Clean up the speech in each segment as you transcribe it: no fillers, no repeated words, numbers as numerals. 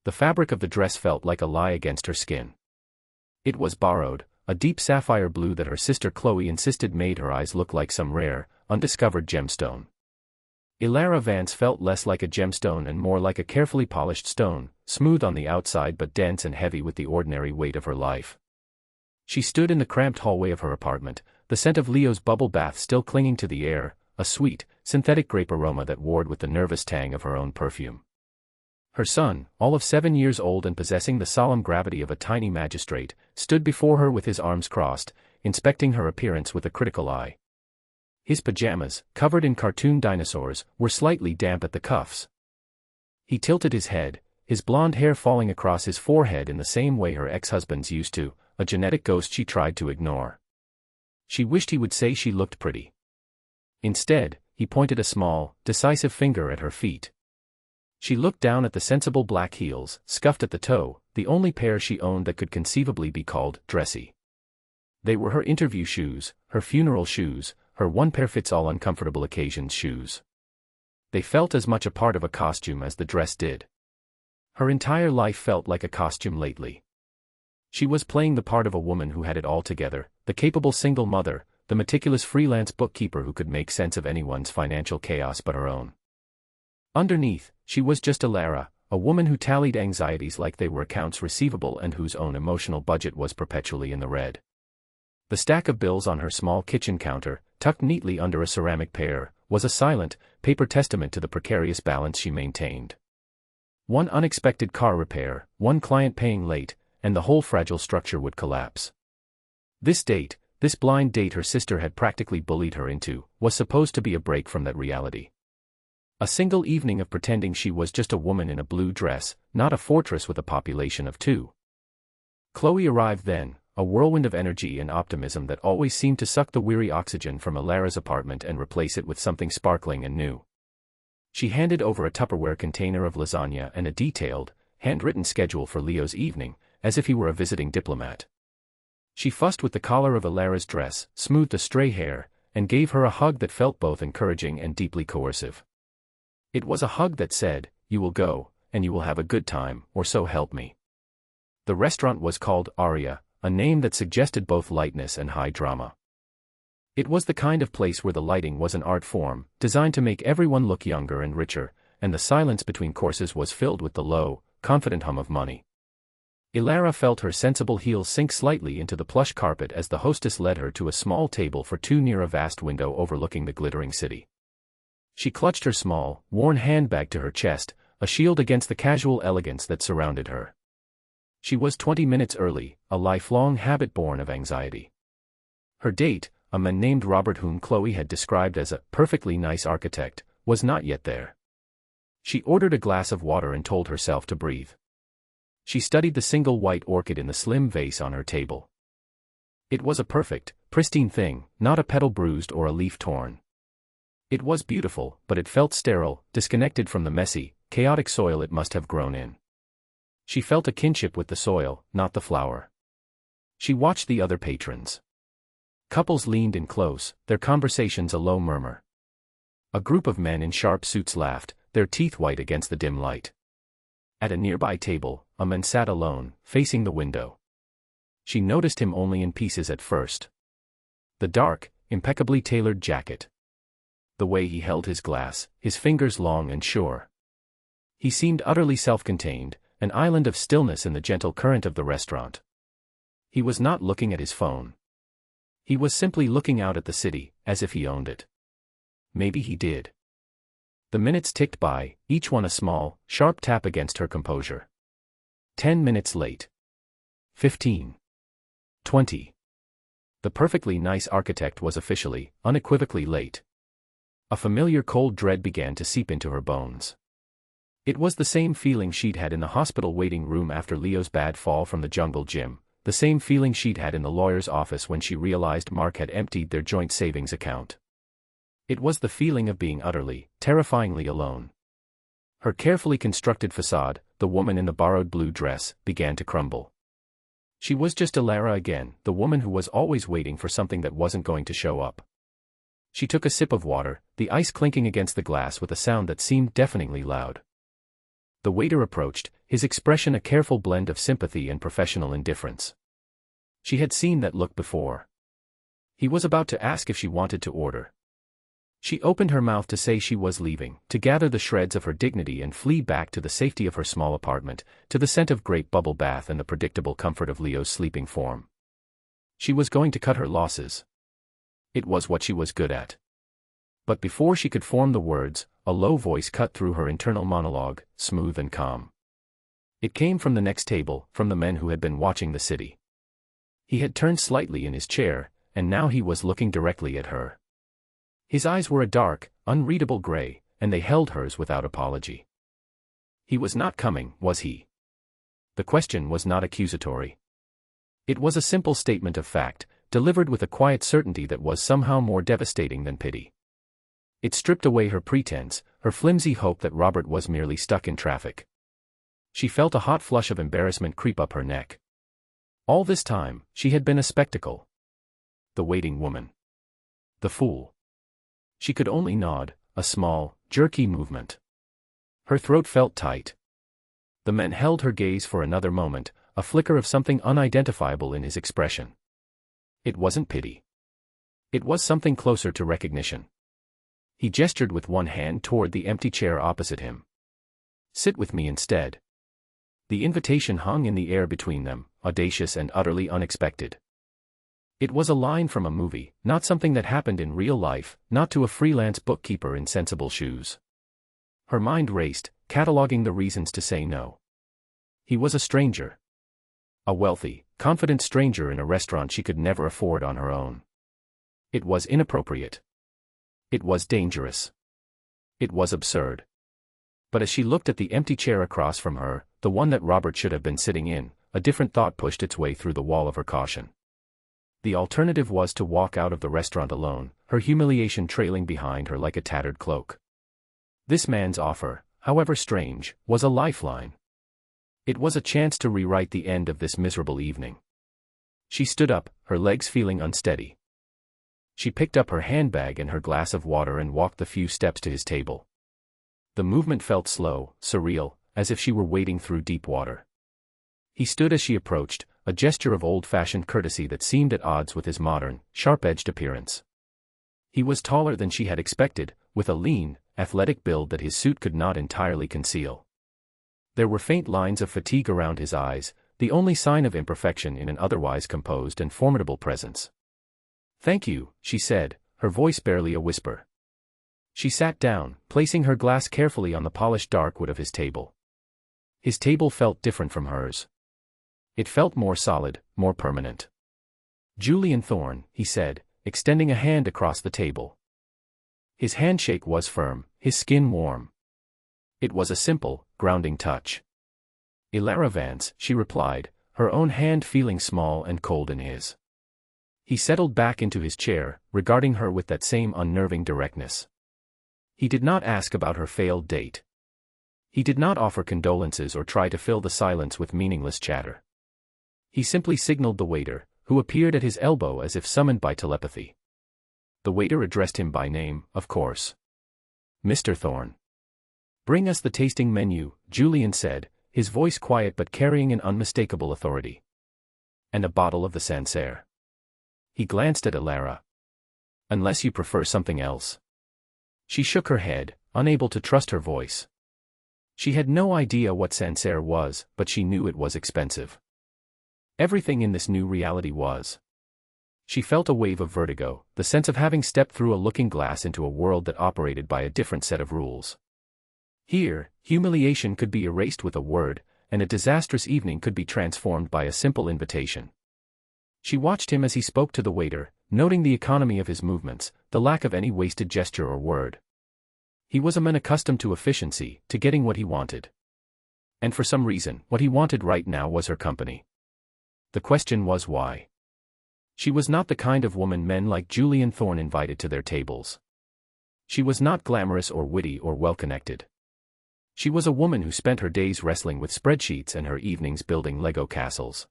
the fabric of the dress felt like a lie against her skin. It was borrowed, a deep sapphire blue that her sister Chloe insisted made her eyes look like some rare, undiscovered gemstone. Ilara Vance felt less like a gemstone and more like a carefully polished stone, smooth on the outside but dense and heavy with the ordinary weight of her life. She stood in the cramped hallway of her apartment, the scent of Leo's bubble bath still clinging to the air, a sweet, synthetic grape aroma that warred with the nervous tang of her own perfume. Her son, all of 7 years old and possessing the solemn gravity of a tiny magistrate, stood before her with his arms crossed, inspecting her appearance with a critical eye. His pajamas, covered in cartoon dinosaurs, were slightly damp at the cuffs. He tilted his head, his blonde hair falling across his forehead in the same way her ex-husbands used to, a genetic ghost she tried to ignore. She wished he would say she looked pretty. Instead, he pointed a small, decisive finger at her feet. She looked down at the sensible black heels, scuffed at the toe, the only pair she owned that could conceivably be called dressy. They were her interview shoes, her funeral shoes, her one-pair-fits-all uncomfortable occasions shoes. They felt as much a part of a costume as the dress did. Her entire life felt like a costume lately. She was playing the part of a woman who had it all together, the capable single mother, the meticulous freelance bookkeeper who could make sense of anyone's financial chaos but her own. Underneath, she was just Ilara, a woman who tallied anxieties like they were accounts receivable and whose own emotional budget was perpetually in the red. The stack of bills on her small kitchen counter, tucked neatly under a ceramic pair, was a silent, paper testament to the precarious balance she maintained. One unexpected car repair, one client paying late, and the whole fragile structure would collapse. This blind date her sister had practically bullied her into, was supposed to be a break from that reality. A single evening of pretending she was just a woman in a blue dress, not a fortress with a population of 2. Chloe arrived then, a whirlwind of energy and optimism that always seemed to suck the weary oxygen from Ilara's apartment and replace it with something sparkling and new. She handed over a Tupperware container of lasagna and a detailed, handwritten schedule for Leo's evening, as if he were a visiting diplomat. She fussed with the collar of Ilara's dress, smoothed the stray hair, and gave her a hug that felt both encouraging and deeply coercive. It was a hug that said, "You will go, and you will have a good time, or so help me." The restaurant was called Aria, a name that suggested both lightness and high drama. It was the kind of place where the lighting was an art form, designed to make everyone look younger and richer, and the silence between courses was filled with the low, confident hum of money. Ilara felt her sensible heels sink slightly into the plush carpet as the hostess led her to a small table for 2 near a vast window overlooking the glittering city. She clutched her small, worn handbag to her chest, a shield against the casual elegance that surrounded her. She was 20 minutes early, a lifelong habit born of anxiety. Her date, a man named Robert whom Chloe had described as a perfectly nice architect, was not yet there. She ordered a glass of water and told herself to breathe. She studied the single white orchid in the slim vase on her table. It was a perfect, pristine thing, not a petal bruised or a leaf torn. It was beautiful, but it felt sterile, disconnected from the messy, chaotic soil it must have grown in. She felt a kinship with the soil, not the flower. She watched the other patrons. Couples leaned in close, their conversations a low murmur. A group of men in sharp suits laughed, their teeth white against the dim light. At a nearby table, a man sat alone, facing the window. She noticed him only in pieces at first. The dark, impeccably tailored jacket. The way he held his glass, his fingers long and sure. He seemed utterly self-contained, an island of stillness in the gentle current of the restaurant. He was not looking at his phone. He was simply looking out at the city, as if he owned it. Maybe he did. The minutes ticked by, each one a small, sharp tap against her composure. 10 minutes late. 15. 20. The perfectly nice architect was officially, unequivocally late. A familiar cold dread began to seep into her bones. It was the same feeling she'd had in the hospital waiting room after Leo's bad fall from the jungle gym, the same feeling she'd had in the lawyer's office when she realized Mark had emptied their joint savings account. It was the feeling of being utterly, terrifyingly alone. Her carefully constructed facade, the woman in the borrowed blue dress, began to crumble. She was just Ilara again, the woman who was always waiting for something that wasn't going to show up. She took a sip of water, the ice clinking against the glass with a sound that seemed deafeningly loud. The waiter approached, his expression a careful blend of sympathy and professional indifference. She had seen that look before. He was about to ask if she wanted to order. She opened her mouth to say she was leaving, to gather the shreds of her dignity and flee back to the safety of her small apartment, to the scent of grape bubble bath and the predictable comfort of Leo's sleeping form. She was going to cut her losses. It was what she was good at. But before she could form the words, a low voice cut through her internal monologue, smooth and calm. It came from the next table, from the men who had been watching the city. He had turned slightly in his chair, and now he was looking directly at her. His eyes were a dark, unreadable gray, and they held hers without apology. He was not coming, was he? The question was not accusatory. It was a simple statement of fact, delivered with a quiet certainty that was somehow more devastating than pity. It stripped away her pretense, her flimsy hope that Robert was merely stuck in traffic. She felt a hot flush of embarrassment creep up her neck. All this time, she had been a spectacle. The waiting woman. The fool. She could only nod, a small, jerky movement. Her throat felt tight. The man held her gaze for another moment, a flicker of something unidentifiable in his expression. It wasn't pity. It was something closer to recognition. He gestured with one hand toward the empty chair opposite him. Sit with me instead. The invitation hung in the air between them, audacious and utterly unexpected. It was a line from a movie, not something that happened in real life, not to a freelance bookkeeper in sensible shoes. Her mind raced, cataloging the reasons to say no. He was a stranger. A wealthy, confident stranger in a restaurant she could never afford on her own. It was inappropriate. It was dangerous. It was absurd. But as she looked at the empty chair across from her, the one that Robert should have been sitting in, a different thought pushed its way through the wall of her caution. The alternative was to walk out of the restaurant alone, her humiliation trailing behind her like a tattered cloak. This man's offer, however strange, was a lifeline. It was a chance to rewrite the end of this miserable evening. She stood up, her legs feeling unsteady. She picked up her handbag and her glass of water and walked the few steps to his table. The movement felt slow, surreal, as if she were wading through deep water. He stood as she approached, a gesture of old-fashioned courtesy that seemed at odds with his modern, sharp-edged appearance. He was taller than she had expected, with a lean, athletic build that his suit could not entirely conceal. There were faint lines of fatigue around his eyes, the only sign of imperfection in an otherwise composed and formidable presence. "Thank you," she said, her voice barely a whisper. She sat down, placing her glass carefully on the polished dark wood of his table. His table felt different from hers. It felt more solid, more permanent. "Julian Thorne," he said, extending a hand across the table. His handshake was firm, his skin warm. It was a simple, grounding touch. "Elara Vance," she replied, her own hand feeling small and cold in his. He settled back into his chair, regarding her with that same unnerving directness. He did not ask about her failed date. He did not offer condolences or try to fill the silence with meaningless chatter. He simply signaled the waiter, who appeared at his elbow as if summoned by telepathy. The waiter addressed him by name, of course. "Mr. Thorne." "Bring us the tasting menu," Julian said, his voice quiet but carrying an unmistakable authority. "And a bottle of the Sancerre." He glanced at Elara. "Unless you prefer something else." She shook her head, unable to trust her voice. She had no idea what Sancerre was, but she knew it was expensive. Everything in this new reality was. She felt a wave of vertigo, the sense of having stepped through a looking glass into a world that operated by a different set of rules. Here, humiliation could be erased with a word, and a disastrous evening could be transformed by a simple invitation. She watched him as he spoke to the waiter, noting the economy of his movements, the lack of any wasted gesture or word. He was a man accustomed to efficiency, to getting what he wanted. And for some reason, what he wanted right now was her company. The question was why. She was not the kind of woman men like Julian Thorne invited to their tables. She was not glamorous or witty or well-connected. She was a woman who spent her days wrestling with spreadsheets and her evenings building Lego castles.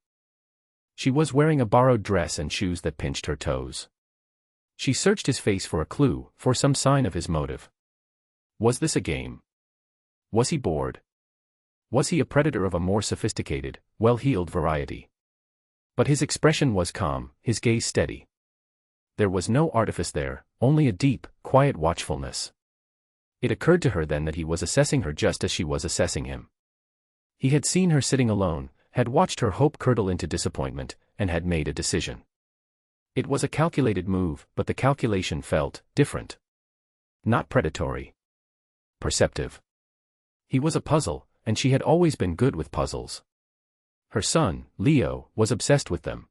She was wearing a borrowed dress and shoes that pinched her toes. She searched his face for a clue, for some sign of his motive. Was this a game? Was he bored? Was he a predator of a more sophisticated, well-heeled variety? But his expression was calm, his gaze steady. There was no artifice there, only a deep, quiet watchfulness. It occurred to her then that he was assessing her just as she was assessing him. He had seen her sitting alone, had watched her hope curdle into disappointment, and had made a decision. It was a calculated move, but the calculation felt different. Not predatory. Perceptive. He was a puzzle, and she had always been good with puzzles. Her son, Leo, was obsessed with them.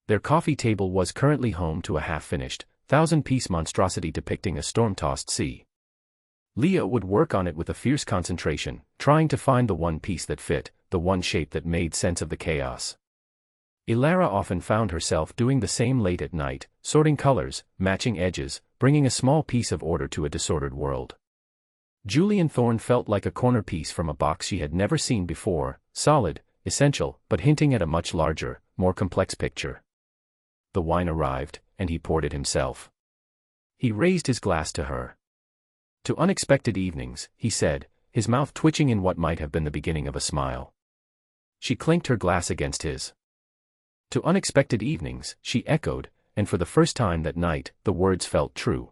Their coffee table was currently home to a half-finished, 1,000-piece monstrosity depicting a storm-tossed sea. Leo would work on it with a fierce concentration, trying to find the one piece that fit, the one shape that made sense of the chaos. Ilara often found herself doing the same late at night, sorting colors, matching edges, bringing a small piece of order to a disordered world. Julian Thorne felt like a corner piece from a box she had never seen before, solid, essential, but hinting at a much larger, more complex picture. The wine arrived, and he poured it himself. He raised his glass to her. To unexpected evenings, he said, his mouth twitching in what might have been the beginning of a smile. She clinked her glass against his. To unexpected evenings, she echoed, and for the first time that night, the words felt true.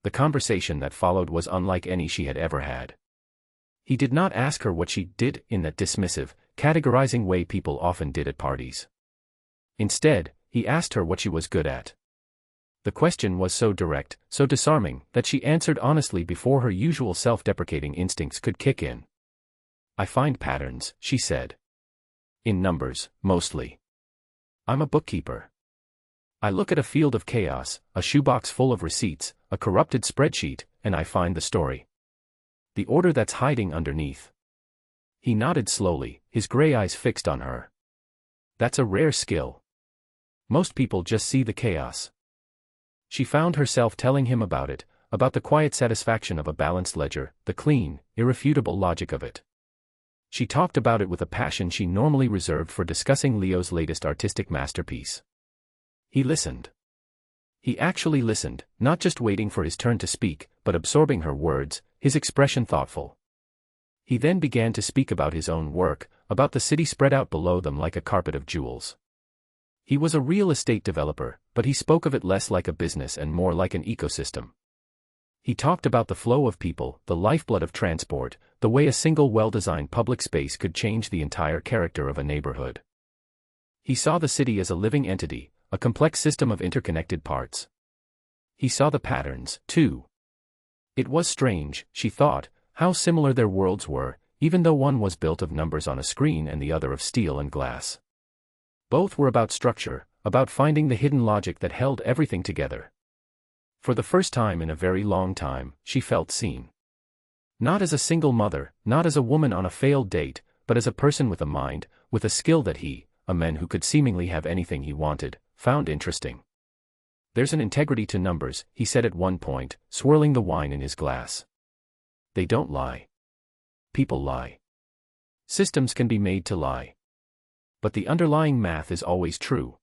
The conversation that followed was unlike any she had ever had. He did not ask her what she did in that dismissive, categorizing way people often did at parties. Instead, he asked her what she was good at. The question was so direct, so disarming, that she answered honestly before her usual self-deprecating instincts could kick in. I find patterns, she said. In numbers, mostly. I'm a bookkeeper. I look at a field of chaos, a shoebox full of receipts, a corrupted spreadsheet, and I find the story. The order that's hiding underneath. He nodded slowly, his gray eyes fixed on her. That's a rare skill. Most people just see the chaos. She found herself telling him about it, about the quiet satisfaction of a balanced ledger, the clean, irrefutable logic of it. She talked about it with a passion she normally reserved for discussing Leo's latest artistic masterpiece. He listened. He actually listened, not just waiting for his turn to speak, but absorbing her words, his expression thoughtful. He then began to speak about his own work, about the city spread out below them like a carpet of jewels. He was a real estate developer, but he spoke of it less like a business and more like an ecosystem. He talked about the flow of people, the lifeblood of transport, the way a single well-designed public space could change the entire character of a neighborhood. He saw the city as a living entity, a complex system of interconnected parts. He saw the patterns, too. It was strange, she thought, how similar their worlds were, even though one was built of numbers on a screen and the other of steel and glass. Both were about structure, about finding the hidden logic that held everything together. For the first time in a very long time, she felt seen. Not as a single mother, not as a woman on a failed date, but as a person with a mind, with a skill that he, a man who could seemingly have anything he wanted, found interesting. There's an integrity to numbers, he said at one point, swirling the wine in his glass. They don't lie. People lie. Systems can be made to lie. But the underlying math is always true.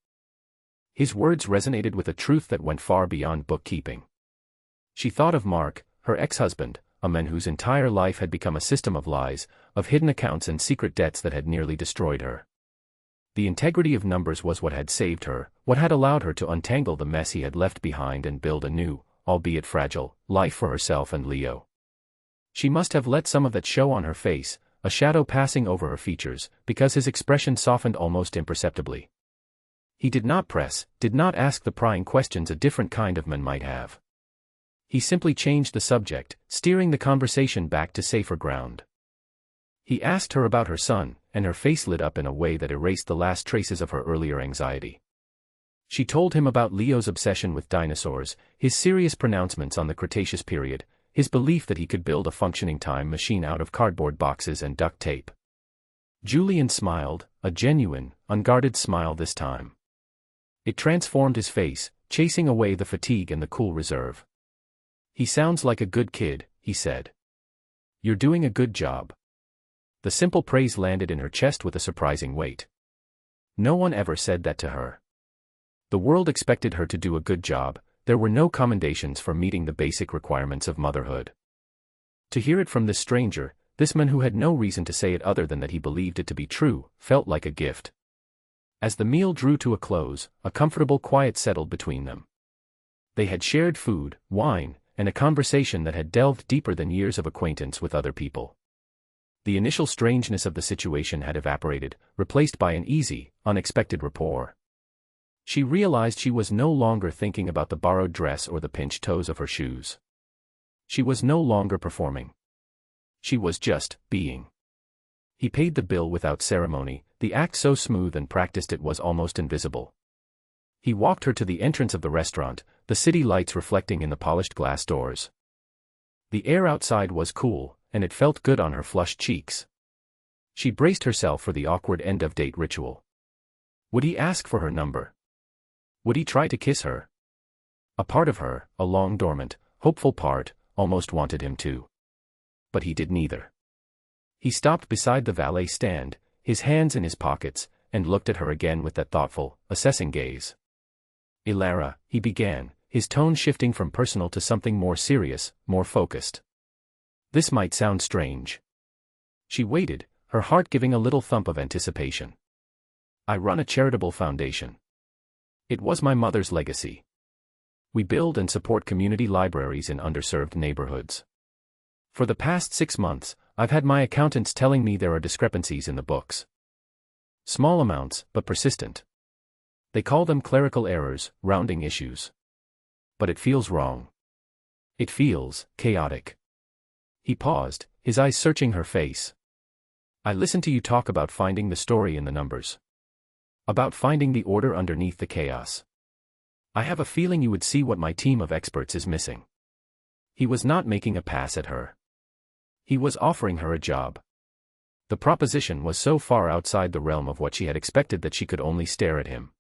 His words resonated with a truth that went far beyond bookkeeping. She thought of Mark, her ex-husband, a man whose entire life had become a system of lies, of hidden accounts and secret debts that had nearly destroyed her. The integrity of numbers was what had saved her, what had allowed her to untangle the mess he had left behind and build a new, albeit fragile, life for herself and Leo. She must have let some of that show on her face, a shadow passing over her features, because his expression softened almost imperceptibly. He did not press, did not ask the prying questions a different kind of man might have. He simply changed the subject, steering the conversation back to safer ground. He asked her about her son, and her face lit up in a way that erased the last traces of her earlier anxiety. She told him about Leo's obsession with dinosaurs, his serious pronouncements on the Cretaceous period, his belief that he could build a functioning time machine out of cardboard boxes and duct tape. Julian smiled, a genuine, unguarded smile this time. It transformed his face, chasing away the fatigue and the cool reserve. He sounds like a good kid, he said. You're doing a good job. The simple praise landed in her chest with a surprising weight. No one ever said that to her. The world expected her to do a good job, there were no commendations for meeting the basic requirements of motherhood. To hear it from this stranger, this man who had no reason to say it other than that he believed it to be true, felt like a gift. As the meal drew to a close, a comfortable quiet settled between them. They had shared food, wine, and a conversation that had delved deeper than years of acquaintance with other people. The initial strangeness of the situation had evaporated, replaced by an easy, unexpected rapport. She realized she was no longer thinking about the borrowed dress or the pinched toes of her shoes. She was no longer performing. She was just being. He paid the bill without ceremony, the act so smooth and practiced it was almost invisible. He walked her to the entrance of the restaurant, the city lights reflecting in the polished glass doors. The air outside was cool, and it felt good on her flushed cheeks. She braced herself for the awkward end-of-date ritual. Would he ask for her number? Would he try to kiss her? A part of her, a long dormant, hopeful part, almost wanted him to. But he did neither. He stopped beside the valet stand, his hands in his pockets, and looked at her again with that thoughtful, assessing gaze. "Ilara," he began, his tone shifting from personal to something more serious, more focused. "This might sound strange." She waited, her heart giving a little thump of anticipation. "I run a charitable foundation. It was my mother's legacy. We build and support community libraries in underserved neighborhoods. For the past 6 months, I've had my accountants telling me there are discrepancies in the books. Small amounts, but persistent. They call them clerical errors, rounding issues. But it feels wrong. It feels chaotic." He paused, his eyes searching her face. "I listened to you talk about finding the story in the numbers. About finding the order underneath the chaos. I have a feeling you would see what my team of experts is missing." He was not making a pass at her. He was offering her a job. The proposition was so far outside the realm of what she had expected that she could only stare at him.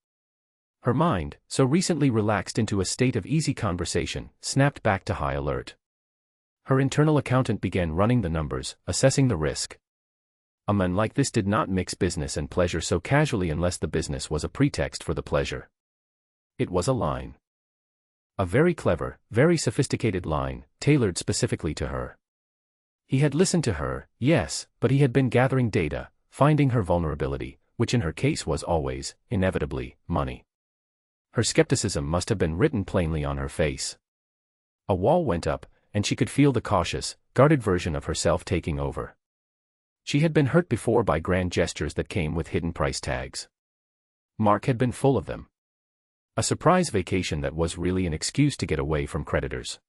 Her mind, so recently relaxed into a state of easy conversation, snapped back to high alert. Her internal accountant began running the numbers, assessing the risk. A man like this did not mix business and pleasure so casually unless the business was a pretext for the pleasure. It was a line. A very clever, very sophisticated line, tailored specifically to her. He had listened to her, yes, but he had been gathering data, finding her vulnerability, which in her case was always, inevitably, money. Her skepticism must have been written plainly on her face. A wall went up, and she could feel the cautious, guarded version of herself taking over. She had been hurt before by grand gestures that came with hidden price tags. Mark had been full of them. A surprise vacation that was really an excuse to get away from creditors.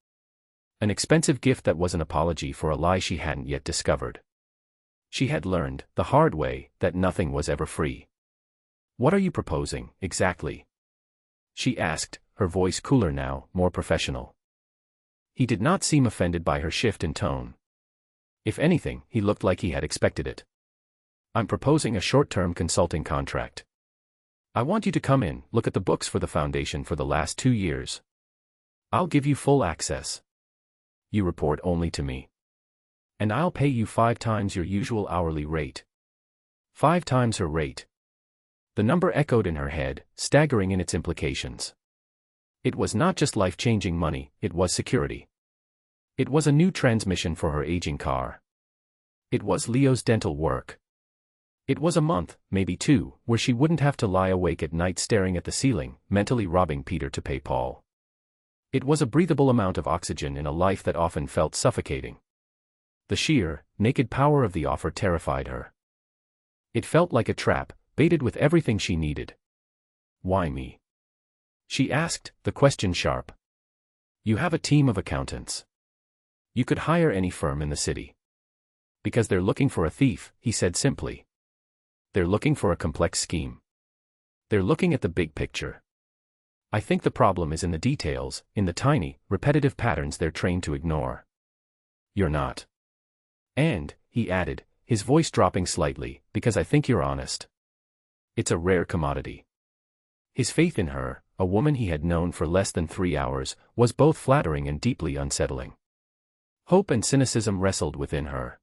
An expensive gift that was an apology for a lie she hadn't yet discovered. She had learned, the hard way, that nothing was ever free. "What are you proposing, exactly?" she asked, her voice cooler now, more professional. He did not seem offended by her shift in tone. If anything, he looked like he had expected it. "I'm proposing a short-term consulting contract. I want you to come in, look at the books for the foundation for the last 2 years. I'll give you full access. You report only to me. And I'll pay you 5 times your usual hourly rate." 5 times her rate. The number echoed in her head, staggering in its implications. It was not just life-changing money, it was security. It was a new transmission for her aging car. It was Leo's dental work. It was a month, maybe 2, where she wouldn't have to lie awake at night staring at the ceiling, mentally robbing Peter to pay Paul. It was a breathable amount of oxygen in a life that often felt suffocating. The sheer, naked power of the offer terrified her. It felt like a trap, baited with everything she needed. "Why me?" she asked, the question sharp. "You have a team of accountants. You could hire any firm in the city." "Because they're looking for a thief," he said simply. "They're looking for a complex scheme. They're looking at the big picture. I think the problem is in the details, in the tiny, repetitive patterns they're trained to ignore. You're not. And," he added, his voice dropping slightly, "because I think you're honest. It's a rare commodity." His faith in her, a woman he had known for less than 3 hours, was both flattering and deeply unsettling. Hope and cynicism wrestled within her.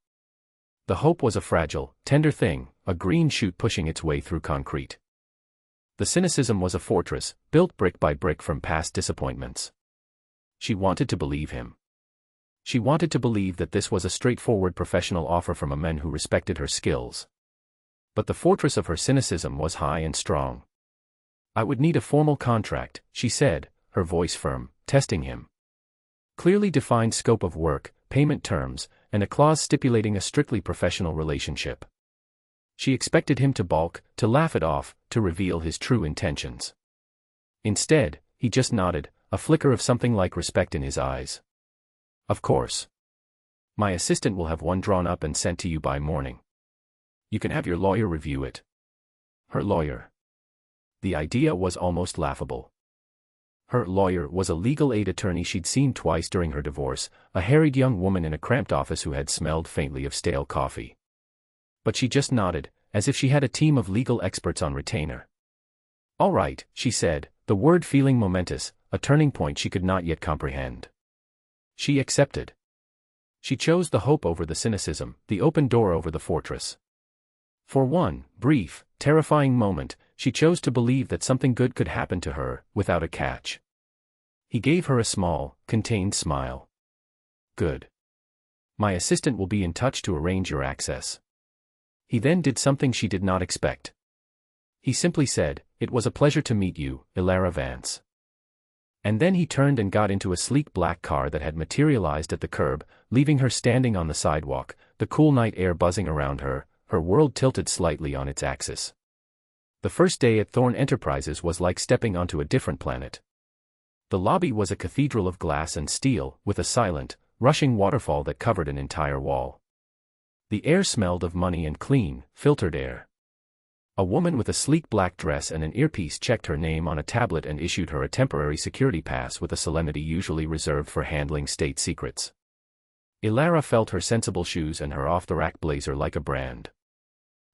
The hope was a fragile, tender thing, a green shoot pushing its way through concrete. The cynicism was a fortress, built brick by brick from past disappointments. She wanted to believe him. She wanted to believe that this was a straightforward professional offer from a man who respected her skills. But the fortress of her cynicism was high and strong. "I would need a formal contract," she said, her voice firm, testing him. "Clearly defined scope of work, payment terms, and a clause stipulating a strictly professional relationship." She expected him to balk, to laugh it off, to reveal his true intentions. Instead, he just nodded, a flicker of something like respect in his eyes. "Of course. My assistant will have one drawn up and sent to you by morning. You can have your lawyer review it." Her lawyer. The idea was almost laughable. Her lawyer was a legal aid attorney she'd seen twice during her divorce, a harried young woman in a cramped office who had smelled faintly of stale coffee. But she just nodded, as if she had a team of legal experts on retainer. "All right," she said, the word feeling momentous, a turning point she could not yet comprehend. She accepted. She chose the hope over the cynicism, the open door over the fortress. For one brief, terrifying moment, she chose to believe that something good could happen to her, without a catch. He gave her a small, contained smile. "Good. My assistant will be in touch to arrange your access." He then did something she did not expect. He simply said, "It was a pleasure to meet you, Ilara Vance." And then he turned and got into a sleek black car that had materialized at the curb, leaving her standing on the sidewalk, the cool night air buzzing around her, her world tilted slightly on its axis. The first day at Thorne Enterprises was like stepping onto a different planet. The lobby was a cathedral of glass and steel, with a silent, rushing waterfall that covered an entire wall. The air smelled of money and clean, filtered air. A woman with a sleek black dress and an earpiece checked her name on a tablet and issued her a temporary security pass with a solemnity usually reserved for handling state secrets. Ilara felt her sensible shoes and her off-the-rack blazer like a brand.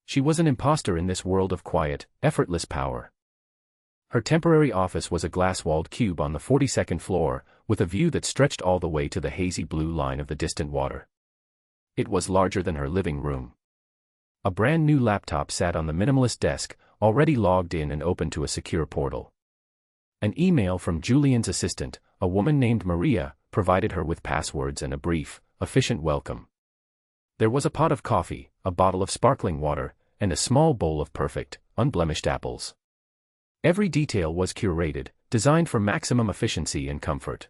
She was an imposter in this world of quiet, effortless power. Her temporary office was a glass-walled cube on the 42nd floor, with a view that stretched all the way to the hazy blue line of the distant water. It was larger than her living room. A brand new laptop sat on the minimalist desk, already logged in and open to a secure portal. An email from Julian's assistant, a woman named Maria, provided her with passwords and a brief, efficient welcome. There was a pot of coffee, a bottle of sparkling water, and a small bowl of perfect, unblemished apples. Every detail was curated, designed for maximum efficiency and comfort.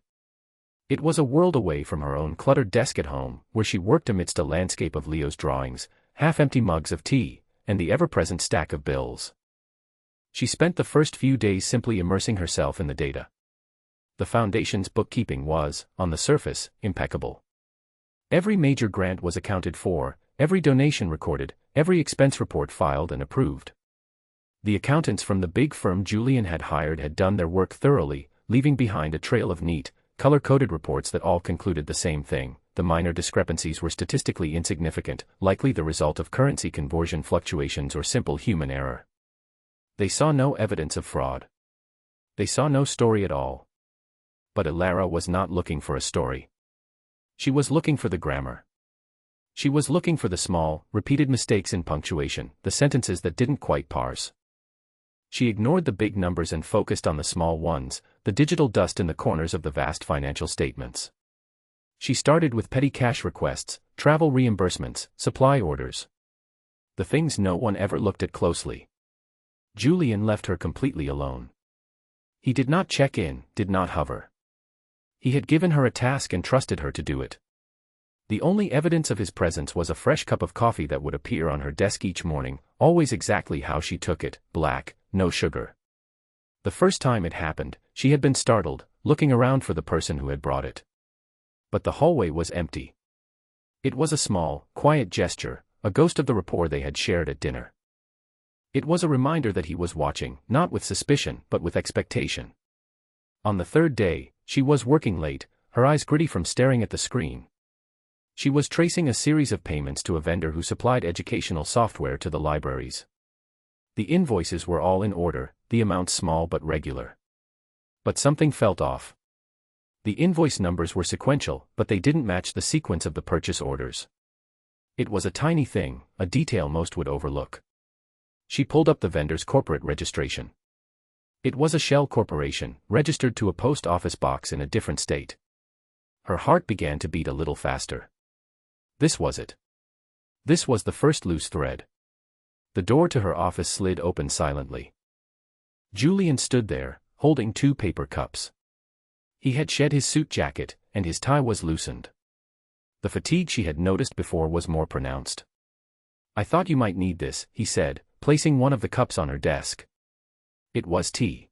It was a world away from her own cluttered desk at home, where she worked amidst a landscape of Leo's drawings, half-empty mugs of tea, and the ever-present stack of bills. She spent the first few days simply immersing herself in the data. The Foundation's bookkeeping was, on the surface, impeccable. Every major grant was accounted for, every donation recorded, every expense report filed and approved. The accountants from the big firm Julian had hired had done their work thoroughly, leaving behind a trail of neat, color-coded reports that all concluded the same thing. The minor discrepancies were statistically insignificant, likely the result of currency conversion fluctuations or simple human error. They saw no evidence of fraud. They saw no story at all. But Ilara was not looking for a story. She was looking for the grammar. She was looking for the small, repeated mistakes in punctuation, the sentences that didn't quite parse. She ignored the big numbers and focused on the small ones, the digital dust in the corners of the vast financial statements. She started with petty cash requests, travel reimbursements, supply orders. The things no one ever looked at closely. Julian left her completely alone. He did not check in, did not hover. He had given her a task and trusted her to do it. The only evidence of his presence was a fresh cup of coffee that would appear on her desk each morning, always exactly how she took it, black, no sugar. The first time it happened, she had been startled, looking around for the person who had brought it. But the hallway was empty. It was a small, quiet gesture, a ghost of the rapport they had shared at dinner. It was a reminder that he was watching, not with suspicion, but with expectation. On the third day, she was working late, her eyes gritty from staring at the screen. She was tracing a series of payments to a vendor who supplied educational software to the libraries. The invoices were all in order, the amounts small but regular. But something felt off. The invoice numbers were sequential, but they didn't match the sequence of the purchase orders. It was a tiny thing, a detail most would overlook. She pulled up the vendor's corporate registration. It was a shell corporation, registered to a post office box in a different state. Her heart began to beat a little faster. This was it. This was the first loose thread. The door to her office slid open silently. Julian stood there, holding 2 paper cups. He had shed his suit jacket, and his tie was loosened. The fatigue she had noticed before was more pronounced. "I thought you might need this," he said, placing one of the cups on her desk. It was tea.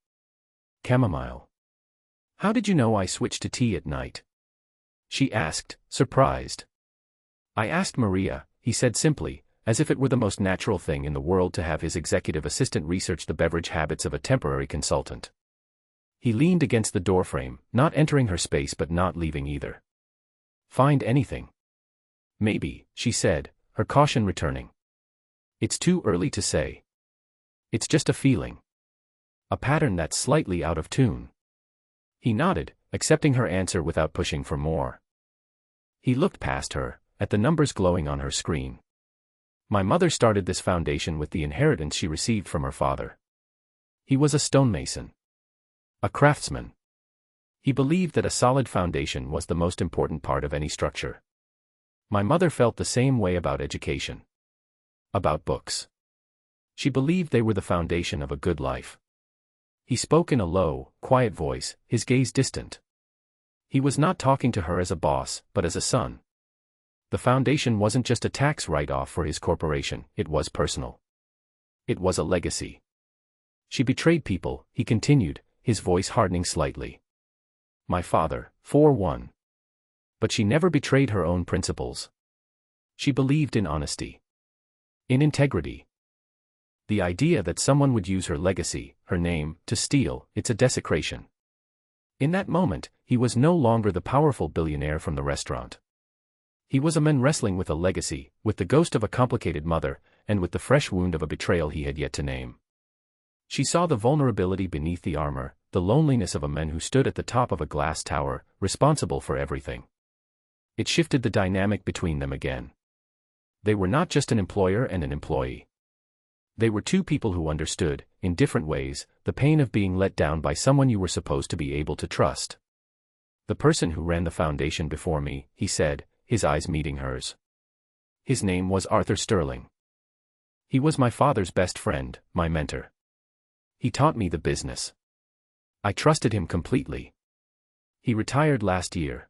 Chamomile. "How did you know I switched to tea at night?" she asked, surprised. "I asked Maria," he said simply, as if it were the most natural thing in the world to have his executive assistant research the beverage habits of a temporary consultant. He leaned against the doorframe, not entering her space but not leaving either. "Find anything?" "Maybe," she said, her caution returning. "It's too early to say. It's just a feeling. A pattern that's slightly out of tune." He nodded, accepting her answer without pushing for more. He looked past her, at the numbers glowing on her screen. "My mother started this foundation with the inheritance she received from her father. He was a stonemason. A craftsman. He believed that a solid foundation was the most important part of any structure. My mother felt the same way about education. About books. She believed they were the foundation of a good life." He spoke in a low, quiet voice, his gaze distant. He was not talking to her as a boss, but as a son. The foundation wasn't just a tax write-off for his corporation, it was personal. It was a legacy. "She betrayed people," he continued, his voice hardening slightly. "My father, for one. But she never betrayed her own principles. She believed in honesty. In integrity. The idea that someone would use her legacy, her name, to steal, it's a desecration." In that moment, he was no longer the powerful billionaire from the restaurant. He was a man wrestling with a legacy, with the ghost of a complicated mother, and with the fresh wound of a betrayal he had yet to name. She saw the vulnerability beneath the armor, the loneliness of a man who stood at the top of a glass tower, responsible for everything. It shifted the dynamic between them again. They were not just an employer and an employee. They were 2 people who understood, in different ways, the pain of being let down by someone you were supposed to be able to trust. "The person who ran the foundation before me," he said, his eyes meeting hers. "His name was Arthur Sterling. He was my father's best friend, my mentor. He taught me the business. I trusted him completely. He retired last year."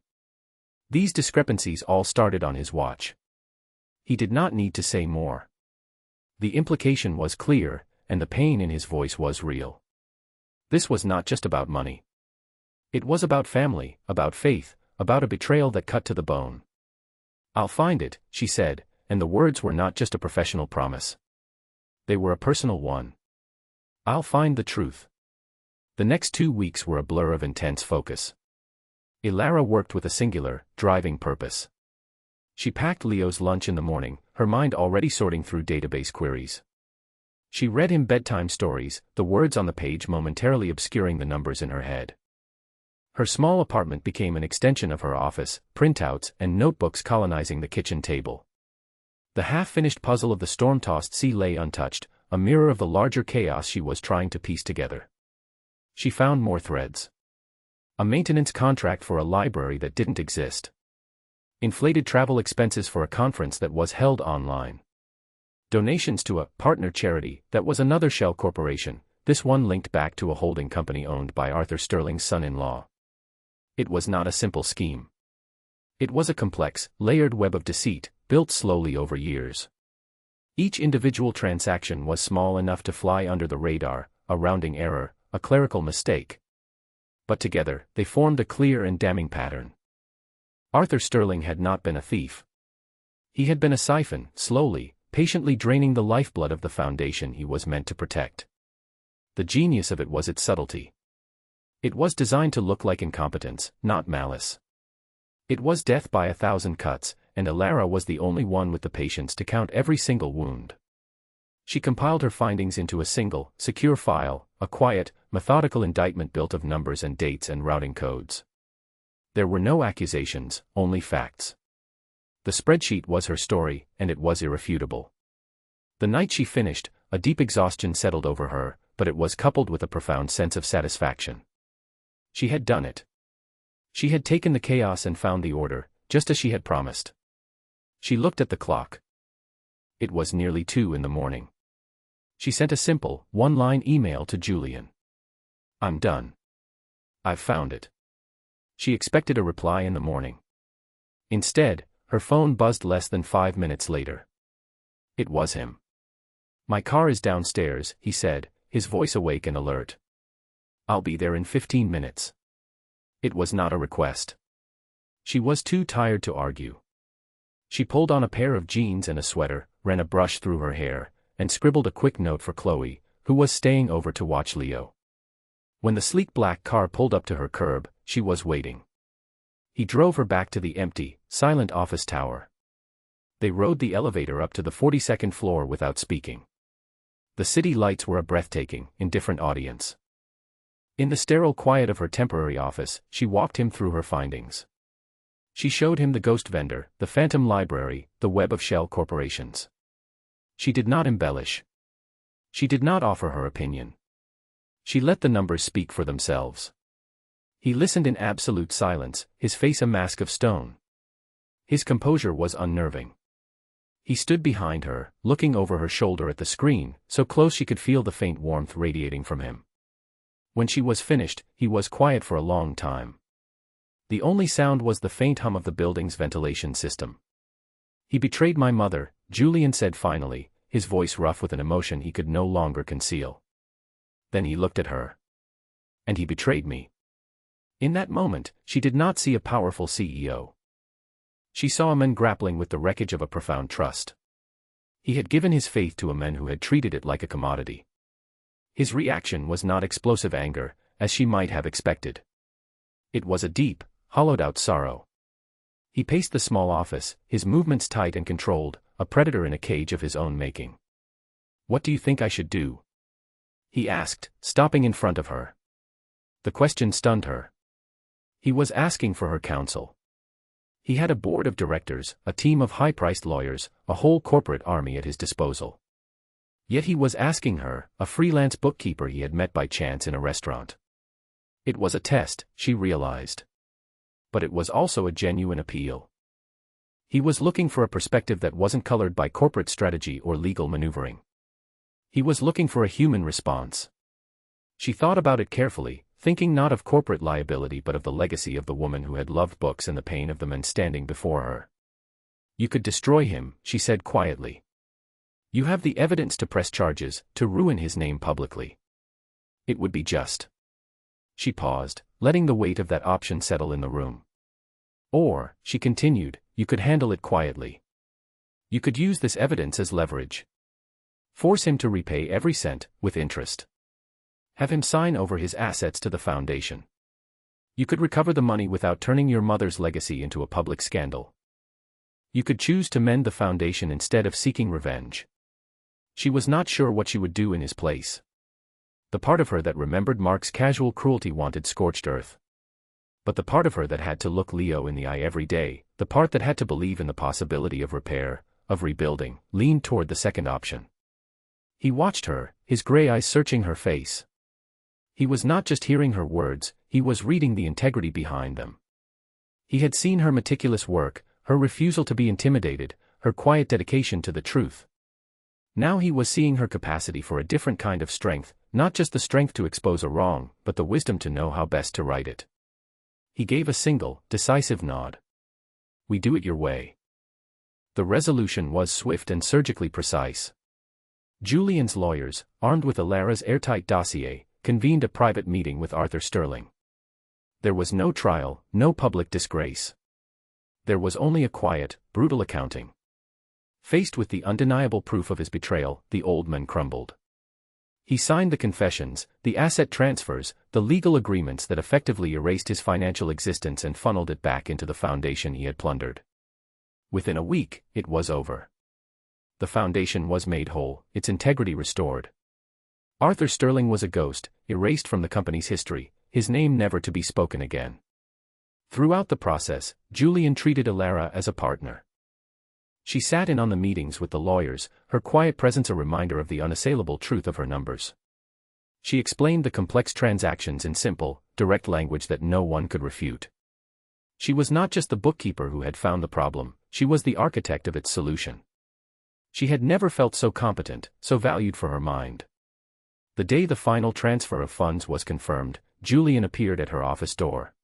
These discrepancies all started on his watch. He did not need to say more. The implication was clear, and the pain in his voice was real. This was not just about money. It was about family, about faith, about a betrayal that cut to the bone. "I'll find it," she said, and the words were not just a professional promise. They were a personal one. "I'll find the truth." The next 2 weeks were a blur of intense focus. Ilara worked with a singular, driving purpose. She packed Leo's lunch in the morning, her mind already sorting through database queries. She read him bedtime stories, the words on the page momentarily obscuring the numbers in her head. Her small apartment became an extension of her office, printouts and notebooks colonizing the kitchen table. The half-finished puzzle of the storm-tossed sea lay untouched, a mirror of the larger chaos she was trying to piece together. She found more threads. A maintenance contract for a library that didn't exist. Inflated travel expenses for a conference that was held online. Donations to a partner charity that was another shell corporation, this one linked back to a holding company owned by Arthur Sterling's son-in-law. It was not a simple scheme. It was a complex, layered web of deceit, built slowly over years. Each individual transaction was small enough to fly under the radar, a rounding error, a clerical mistake. But together, they formed a clear and damning pattern. Arthur Sterling had not been a thief. He had been a siphon, slowly, patiently draining the lifeblood of the foundation he was meant to protect. The genius of it was its subtlety. It was designed to look like incompetence, not malice. It was death by 1,000 cuts, and Ilara was the only one with the patience to count every single wound. She compiled her findings into a single, secure file, a quiet, methodical indictment built of numbers and dates and routing codes. There were no accusations, only facts. The spreadsheet was her story, and it was irrefutable. The night she finished, a deep exhaustion settled over her, but it was coupled with a profound sense of satisfaction. She had done it. She had taken the chaos and found the order, just as she had promised. She looked at the clock. It was nearly 2 in the morning. She sent a simple, one-line email to Julian. "I'm done. I've found it." She expected a reply in the morning. Instead, her phone buzzed less than 5 minutes later. It was him. "My car is downstairs," he said, his voice awake and alert. "I'll be there in 15 minutes. It was not a request. She was too tired to argue. She pulled on a pair of jeans and a sweater, ran a brush through her hair, and scribbled a quick note for Chloe, who was staying over to watch Leo. When the sleek black car pulled up to her curb, she was waiting. He drove her back to the empty, silent office tower. They rode the elevator up to the 42nd floor without speaking. The city lights were a breathtaking, indifferent audience. In the sterile quiet of her temporary office, she walked him through her findings. She showed him the ghost vendor, the phantom library, the web of shell corporations. She did not embellish. She did not offer her opinion. She let the numbers speak for themselves. He listened in absolute silence, his face a mask of stone. His composure was unnerving. He stood behind her, looking over her shoulder at the screen, so close she could feel the faint warmth radiating from him. When she was finished, he was quiet for a long time. The only sound was the faint hum of the building's ventilation system. "He betrayed my mother," Julian said finally, his voice rough with an emotion he could no longer conceal. Then he looked at her. "And he betrayed me." In that moment, she did not see a powerful CEO. She saw a man grappling with the wreckage of a profound trust. He had given his faith to a man who had treated it like a commodity. His reaction was not explosive anger, as she might have expected. It was a deep, hollowed-out sorrow. He paced the small office, his movements tight and controlled, a predator in a cage of his own making. "What do you think I should do?" he asked, stopping in front of her. The question stunned her. He was asking for her counsel. He had a board of directors, a team of high-priced lawyers, a whole corporate army at his disposal. Yet he was asking her, a freelance bookkeeper he had met by chance in a restaurant. It was a test, she realized. But it was also a genuine appeal. He was looking for a perspective that wasn't colored by corporate strategy or legal maneuvering. He was looking for a human response. She thought about it carefully, thinking not of corporate liability but of the legacy of the woman who had loved books and the pain of the men standing before her. "You could destroy him," she said quietly. "You have the evidence to press charges, to ruin his name publicly. It would be just." She paused, letting the weight of that option settle in the room. "Or," she continued, "you could handle it quietly. You could use this evidence as leverage. Force him to repay every cent, with interest. Have him sign over his assets to the foundation. You could recover the money without turning your mother's legacy into a public scandal. You could choose to mend the foundation instead of seeking revenge." She was not sure what she would do in his place. The part of her that remembered Mark's casual cruelty wanted scorched earth. But the part of her that had to look Leo in the eye every day, the part that had to believe in the possibility of repair, of rebuilding, leaned toward the second option. He watched her, his gray eyes searching her face. He was not just hearing her words, he was reading the integrity behind them. He had seen her meticulous work, her refusal to be intimidated, her quiet dedication to the truth. Now he was seeing her capacity for a different kind of strength, not just the strength to expose a wrong, but the wisdom to know how best to right it. He gave a single, decisive nod. "We do it your way." The resolution was swift and surgically precise. Julian's lawyers, armed with Alara's airtight dossier, convened a private meeting with Arthur Sterling. There was no trial, no public disgrace. There was only a quiet, brutal accounting. Faced with the undeniable proof of his betrayal, the old man crumbled. He signed the confessions, the asset transfers, the legal agreements that effectively erased his financial existence and funneled it back into the foundation he had plundered. Within a week, it was over. The foundation was made whole, its integrity restored. Arthur Sterling was a ghost, erased from the company's history, his name never to be spoken again. Throughout the process, Julian treated Alara as a partner. She sat in on the meetings with the lawyers, her quiet presence a reminder of the unassailable truth of her numbers. She explained the complex transactions in simple, direct language that no one could refute. She was not just the bookkeeper who had found the problem, she was the architect of its solution. She had never felt so competent, so valued for her mind. The day the final transfer of funds was confirmed, Julian appeared at her office door.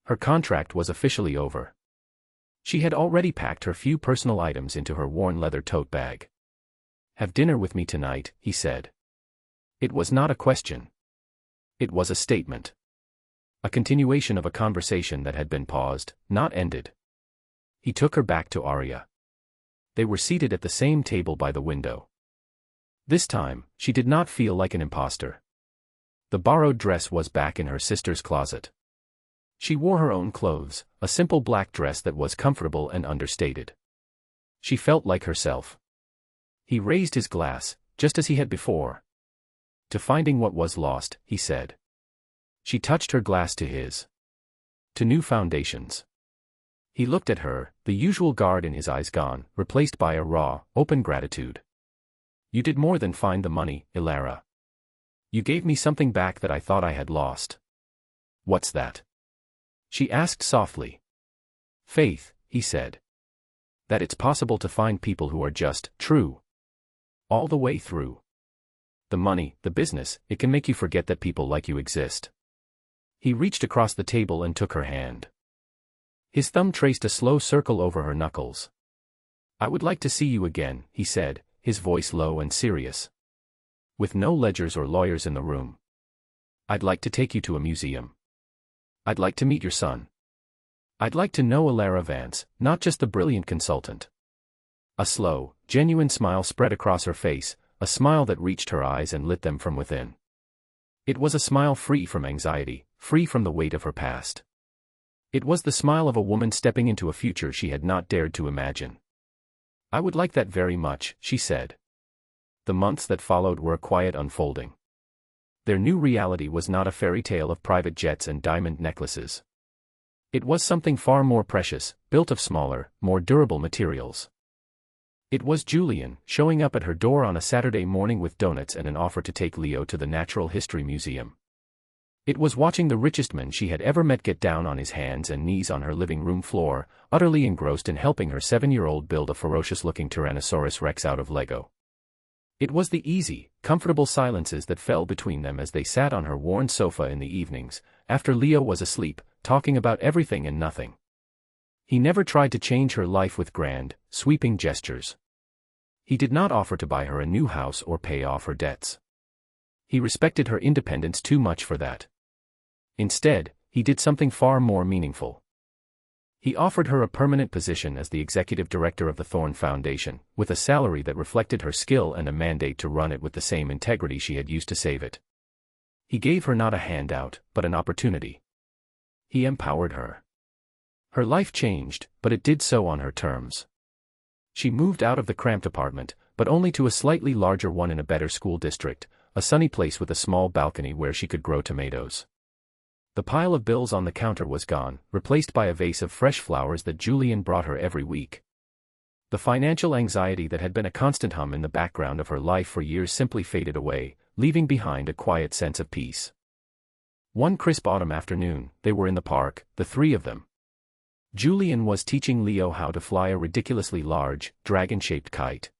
Her contract was officially over. She had already packed her few personal items into her worn leather tote bag. "Have dinner with me tonight," he said. It was not a question. It was a statement. A continuation of a conversation that had been paused, not ended. He took her back to Arya. They were seated at the same table by the window. This time, she did not feel like an imposter. The borrowed dress was back in her sister's closet. She wore her own clothes, a simple black dress that was comfortable and understated. She felt like herself. He raised his glass, just as he had before. "To finding what was lost," he said. She touched her glass to his. "To new foundations." He looked at her, the usual guard in his eyes gone, replaced by a raw, open gratitude. "You did more than find the money, Ilara. You gave me something back that I thought I had lost." "What's that?" she asked softly. "Faith," he said. "That it's possible to find people who are just true. All the way through. The money, the business, it can make you forget that people like you exist." He reached across the table and took her hand. His thumb traced a slow circle over her knuckles. "I would like to see you again," he said, his voice low and serious. "With no ledgers or lawyers in the room. I'd like to take you to a museum. I'd like to meet your son. I'd like to know Ilara Vance, not just the brilliant consultant." A slow, genuine smile spread across her face, a smile that reached her eyes and lit them from within. It was a smile free from anxiety, free from the weight of her past. It was the smile of a woman stepping into a future she had not dared to imagine. "I would like that very much," she said. The months that followed were a quiet unfolding. Their new reality was not a fairy tale of private jets and diamond necklaces. It was something far more precious, built of smaller, more durable materials. It was Julian, showing up at her door on a Saturday morning with donuts and an offer to take Leo to the Natural History Museum. It was watching the richest man she had ever met get down on his hands and knees on her living room floor, utterly engrossed in helping her 7-year-old build a ferocious-looking Tyrannosaurus Rex out of Lego. It was the easy, comfortable silences that fell between them as they sat on her worn sofa in the evenings, after Leo was asleep, talking about everything and nothing. He never tried to change her life with grand, sweeping gestures. He did not offer to buy her a new house or pay off her debts. He respected her independence too much for that. Instead, he did something far more meaningful. He offered her a permanent position as the executive director of the Thorn Foundation, with a salary that reflected her skill and a mandate to run it with the same integrity she had used to save it. He gave her not a handout, but an opportunity. He empowered her. Her life changed, but it did so on her terms. She moved out of the cramped apartment, but only to a slightly larger one in a better school district, a sunny place with a small balcony where she could grow tomatoes. The pile of bills on the counter was gone, replaced by a vase of fresh flowers that Julian brought her every week. The financial anxiety that had been a constant hum in the background of her life for years simply faded away, leaving behind a quiet sense of peace. One crisp autumn afternoon, they were in the park, the three of them. Julian was teaching Leo how to fly a ridiculously large, dragon-shaped kite.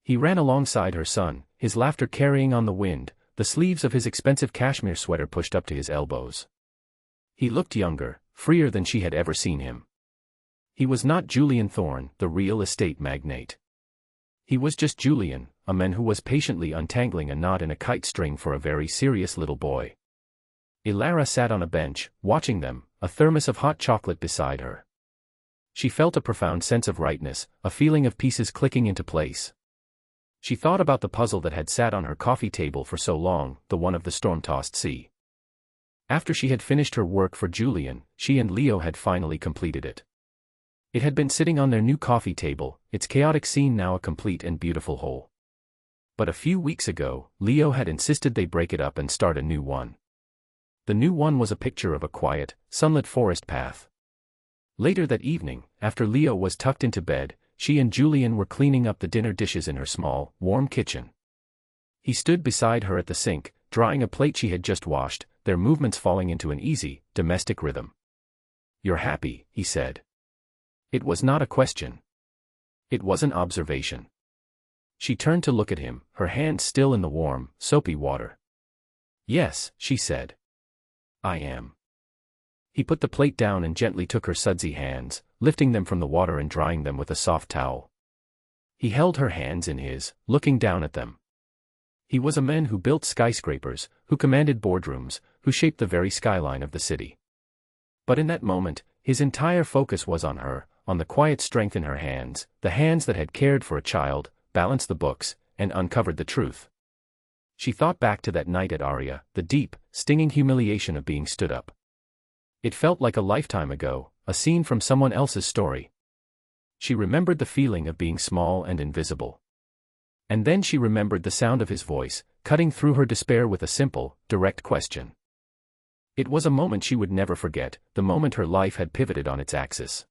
He ran alongside her son, his laughter carrying on the wind, the sleeves of his expensive cashmere sweater pushed up to his elbows. He looked younger, freer than she had ever seen him. He was not Julian Thorne, the real estate magnate. He was just Julian, a man who was patiently untangling a knot in a kite string for a very serious little boy. Ilara sat on a bench, watching them, a thermos of hot chocolate beside her. She felt a profound sense of rightness, a feeling of pieces clicking into place. She thought about the puzzle that had sat on her coffee table for so long, the one of the storm-tossed sea. After she had finished her work for Julian, she and Leo had finally completed it. It had been sitting on their new coffee table, its chaotic scene now a complete and beautiful whole. But a few weeks ago, Leo had insisted they break it up and start a new one. The new one was a picture of a quiet, sunlit forest path. Later that evening, after Leo was tucked into bed, she and Julian were cleaning up the dinner dishes in her small, warm kitchen. He stood beside her at the sink, drying a plate she had just washed, their movements falling into an easy, domestic rhythm. "You're happy," he said. It was not a question. It was an observation. She turned to look at him, her hands still in the warm, soapy water. "Yes," she said. "I am." He put the plate down and gently took her sudsy hands, lifting them from the water and drying them with a soft towel. He held her hands in his, looking down at them. He was a man who built skyscrapers, who commanded boardrooms, who shaped the very skyline of the city. But in that moment, his entire focus was on her, on the quiet strength in her hands, the hands that had cared for a child, balanced the books, and uncovered the truth. She thought back to that night at Aria, the deep, stinging humiliation of being stood up. It felt like a lifetime ago, a scene from someone else's story. She remembered the feeling of being small and invisible. And then she remembered the sound of his voice, cutting through her despair with a simple, direct question. It was a moment she would never forget, the moment her life had pivoted on its axis.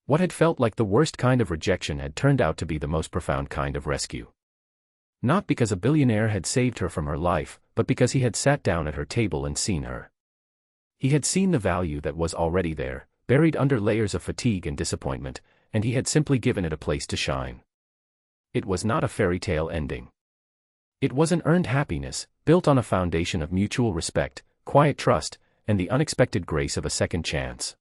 What had felt like the worst kind of rejection had turned out to be the most profound kind of rescue. Not because a billionaire had saved her from her life, but because he had sat down at her table and seen her. He had seen the value that was already there, buried under layers of fatigue and disappointment, and he had simply given it a place to shine. It was not a fairy tale ending. It was an earned happiness, built on a foundation of mutual respect, quiet trust, and the unexpected grace of a second chance.